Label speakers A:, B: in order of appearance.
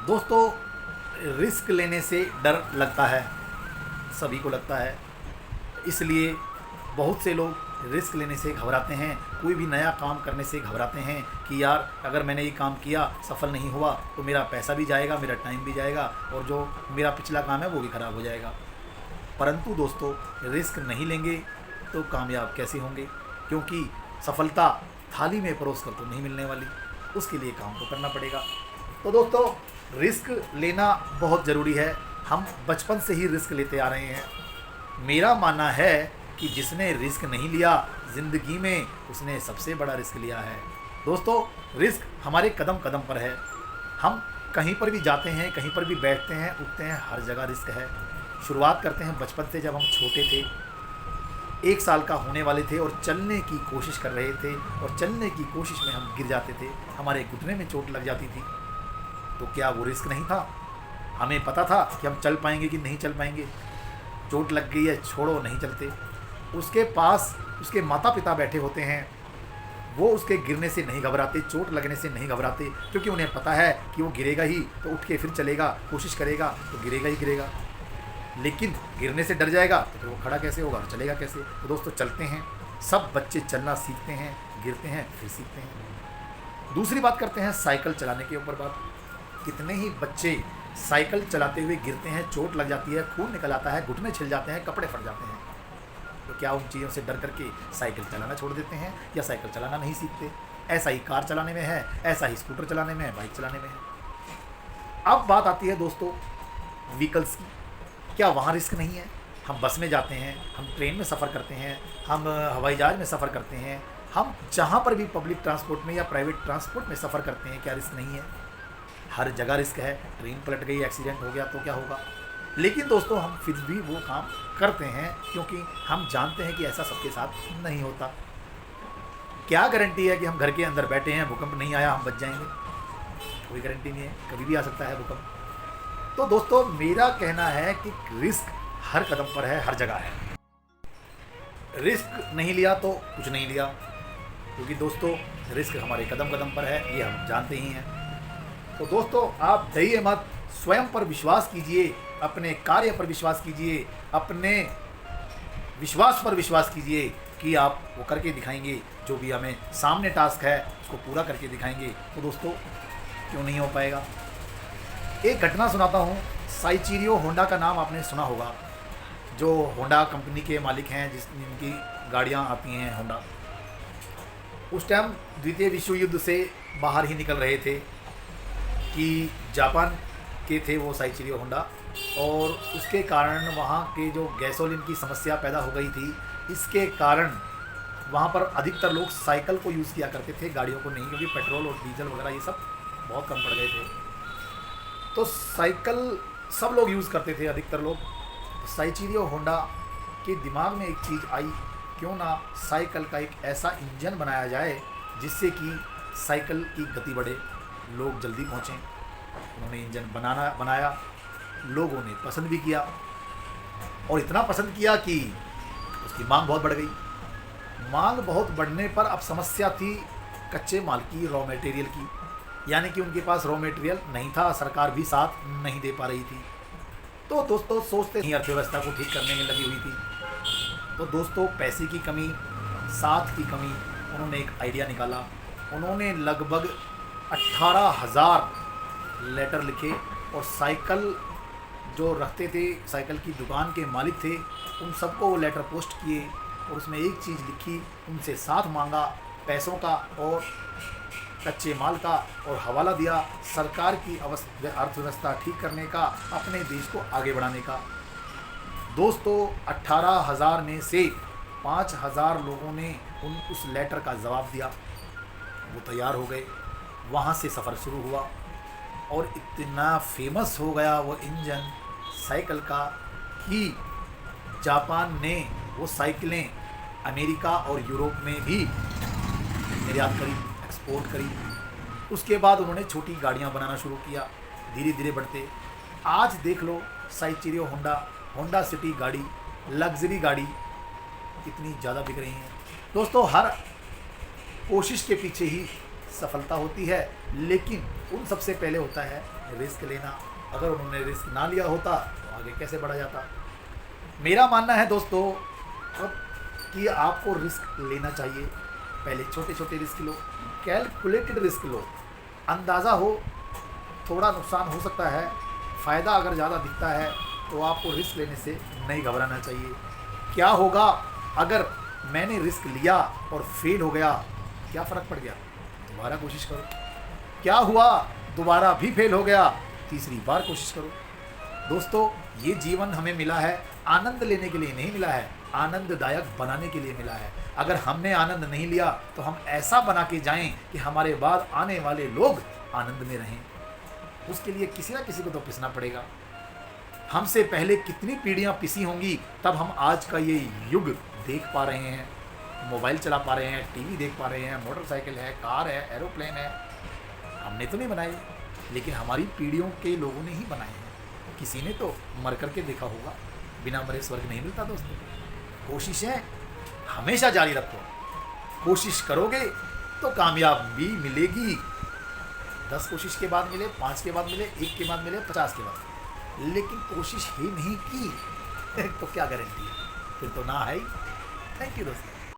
A: दोस्तों, रिस्क लेने से डर लगता है, सभी को लगता है। इसलिए बहुत से लोग रिस्क लेने से घबराते हैं, कोई भी नया काम करने से घबराते हैं कि यार अगर मैंने ये काम किया, सफल नहीं हुआ तो मेरा पैसा भी जाएगा, मेरा टाइम भी जाएगा और जो मेरा पिछला काम है वो भी ख़राब हो जाएगा। परंतु दोस्तों, रिस्क नहीं लेंगे तो कामयाब कैसे होंगे? क्योंकि सफलता थाली में परोस कर तो नहीं मिलने वाली, उसके लिए काम तो करना पड़ेगा। तो दोस्तों, रिस्क लेना बहुत ज़रूरी है। हम बचपन से ही रिस्क लेते आ रहे हैं। मेरा मानना है कि जिसने रिस्क नहीं लिया ज़िंदगी में, उसने सबसे बड़ा रिस्क लिया है। दोस्तों, रिस्क हमारे कदम कदम पर है। हम कहीं पर भी जाते हैं, कहीं पर भी बैठते हैं, उठते हैं, हर जगह रिस्क है। शुरुआत करते हैं बचपन से। जब हम छोटे थे, 1 साल का होने वाले थे और चलने की कोशिश कर रहे थे और चलने की कोशिश में हम गिर जाते थे, हमारे घुटने में चोट लग जाती थी, तो क्या वो रिस्क नहीं था? हमें पता था कि हम चल पाएंगे कि नहीं चल पाएंगे। चोट लग गई है, छोड़ो, नहीं चलते। उसके पास उसके माता पिता बैठे होते हैं, वो उसके गिरने से नहीं घबराते, चोट लगने से नहीं घबराते, क्योंकि उन्हें पता है कि वो गिरेगा ही तो उठ के फिर चलेगा, कोशिश करेगा तो गिरेगा ही गिरेगा। लेकिन गिरने से डर जाएगा तो फिर वो खड़ा कैसे होगा, चलेगा कैसे? तो दोस्तों, चलते हैं, सब बच्चे चलना सीखते हैं, गिरते हैं, फिर सीखते हैं। दूसरी बात करते हैं साइकिल चलाने के ऊपर बात। कितने ही बच्चे साइकिल चलाते हुए गिरते हैं, चोट लग जाती है, खून निकल आता है, घुटने छिल जाते हैं, कपड़े फट जाते हैं। तो क्या उन चीज़ों से डर करके साइकिल चलाना छोड़ देते हैं या साइकिल चलाना नहीं सीखते? ऐसा ही कार चलाने में है, ऐसा ही स्कूटर चलाने में है, बाइक चलाने में है। अब बात आती है दोस्तों व्हीकल्स की। क्या वहाँ रिस्क नहीं है? हम बस में जाते हैं, हम ट्रेन में सफ़र करते हैं, हम हवाई जहाज़ में सफ़र करते हैं, हम जहाँ पर भी पब्लिक ट्रांसपोर्ट में या प्राइवेट ट्रांसपोर्ट में सफ़र करते हैं, क्या रिस्क नहीं है? हर जगह रिस्क है। ट्रेन पलट गई, एक्सीडेंट हो गया तो क्या होगा? लेकिन दोस्तों, हम फिर भी वो काम करते हैं क्योंकि हम जानते हैं कि ऐसा सबके साथ नहीं होता। क्या गारंटी है कि हम घर के अंदर बैठे हैं, भूकंप नहीं आया, हम बच जाएंगे? कोई गारंटी नहीं है, कभी भी आ सकता है भूकंप। तो दोस्तों, मेरा कहना है कि रिस्क हर कदम पर है, हर जगह है। रिस्क नहीं लिया तो कुछ नहीं लिया, क्योंकि दोस्तों रिस्क हमारे कदम कदम पर है, ये हम जानते ही हैं। तो दोस्तों, आप डरिए मत, स्वयं पर विश्वास कीजिए, अपने कार्य पर विश्वास कीजिए, अपने विश्वास पर विश्वास कीजिए कि आप वो करके दिखाएंगे। जो भी हमें सामने टास्क है उसको पूरा करके दिखाएंगे। तो दोस्तों, क्यों नहीं हो पाएगा? एक घटना सुनाता हूँ। साइचीरियो होंडा का नाम आपने सुना होगा, जो होंडा कंपनी के मालिक हैं, जिनकी गाड़ियाँ आती हैं होंडा। उस टाइम द्वितीय विश्व युद्ध से बाहर ही निकल रहे थे कि जापान के थे वो साइचीरियो होंडा, और उसके कारण वहाँ के जो गैसोलीन की समस्या पैदा हो गई थी, इसके कारण वहाँ पर अधिकतर लोग साइकिल को यूज़ किया करते थे, गाड़ियों को नहीं, क्योंकि पेट्रोल और डीजल वगैरह ये सब बहुत कम पड़ गए थे। तो साइकिल सब लोग यूज़ करते थे, अधिकतर लोग। साइचीरियो होंडा के दिमाग में एक चीज़ आई, क्यों ना साइकिल का एक ऐसा इंजन बनाया जाए जिससे कि साइकिल की गति बढ़े, लोग जल्दी पहुँचें। उन्होंने इंजन बनाया, लोगों ने पसंद भी किया, और इतना पसंद किया कि उसकी मांग बहुत बढ़ गई। मांग बहुत बढ़ने पर अब समस्या थी कच्चे माल की, रॉ मटेरियल की, यानी कि उनके पास रॉ मटेरियल नहीं था, सरकार भी साथ नहीं दे पा रही थी। तो दोस्तों, सोचते ही अर्थव्यवस्था को ठीक करने में लगी हुई थी। तो दोस्तों, पैसे की कमी, साथ की कमी, उन्होंने एक आइडिया निकाला। उन्होंने लगभग 18,000 लेटर लिखे, और साइकिल जो रखते थे, साइकिल की दुकान के मालिक थे, उन सबको वो लेटर पोस्ट किए, और उसमें एक चीज़ लिखी, उनसे साथ मांगा, पैसों का और कच्चे माल का, और हवाला दिया सरकार की अर्थव्यवस्था ठीक करने का, अपने देश को आगे बढ़ाने का। दोस्तों, 18,000 में से 5,000 लोगों ने उस लेटर का जवाब दिया, वो तैयार हो गए। वहाँ से सफ़र शुरू हुआ, और इतना फेमस हो गया वो इंजन साइकिल का कि जापान ने वो साइकिलें अमेरिका और यूरोप में भी निर्यात करी, एक्सपोर्ट करी। उसके बाद उन्होंने छोटी गाड़ियाँ बनाना शुरू किया, धीरे धीरे बढ़ते। आज देख लो, साइचीरियो होंडा सिटी गाड़ी, लग्जरी गाड़ी कितनी ज़्यादा बिक रही हैं। दोस्तों, हर कोशिश के पीछे ही सफलता होती है, लेकिन उन सबसे पहले होता है रिस्क लेना। अगर उन्होंने रिस्क ना लिया होता तो आगे कैसे बढ़ा जाता। मेरा मानना है दोस्तों अब कि आपको रिस्क लेना चाहिए। पहले छोटे छोटे रिस्क लो, कैलकुलेटेड रिस्क लो, अंदाज़ा हो थोड़ा नुकसान हो सकता है, फ़ायदा अगर ज़्यादा दिखता है तो आपको रिस्क लेने से नहीं घबराना चाहिए। क्या होगा अगर मैंने रिस्क लिया और फेल हो गया, क्या फ़र्क पड़ गया, दोबारा कोशिश करो। क्या हुआ दोबारा भी फेल हो गया, तीसरी बार कोशिश करो। दोस्तों ये जीवन हमें मिला है आनंद लेने के लिए नहीं मिला है, आनंददायक बनाने के लिए मिला है। अगर हमने आनंद नहीं लिया तो हम ऐसा बना के जाएं कि हमारे बाद आने वाले लोग आनंद में रहें। उसके लिए किसी ना किसी को तो पिसना पड़ेगा। हमसे पहले कितनी पीढ़ियां पिसी होंगी तब हम आज का ये युग देख पा रहे हैं, मोबाइल चला पा रहे हैं, टीवी देख पा रहे हैं, मोटरसाइकिल है, कार है, एरोप्लेन है। हमने तो नहीं बनाए, लेकिन हमारी पीढ़ियों के लोगों ने ही बनाए हैं। किसी ने तो मर करके देखा होगा, बिना मरे स्वर्ग नहीं मिलता दोस्तों। कोशिशें हमेशा जारी रखो, कोशिश करोगे तो कामयाबी मिलेगी। 10 कोशिश के बाद मिले, 5 के बाद मिले, 1 के बाद मिले, 50 के बाद, लेकिन कोशिश ही नहीं की तो क्या गारंटी है, फिर तो ना है ही। थैंक यू दोस्तों।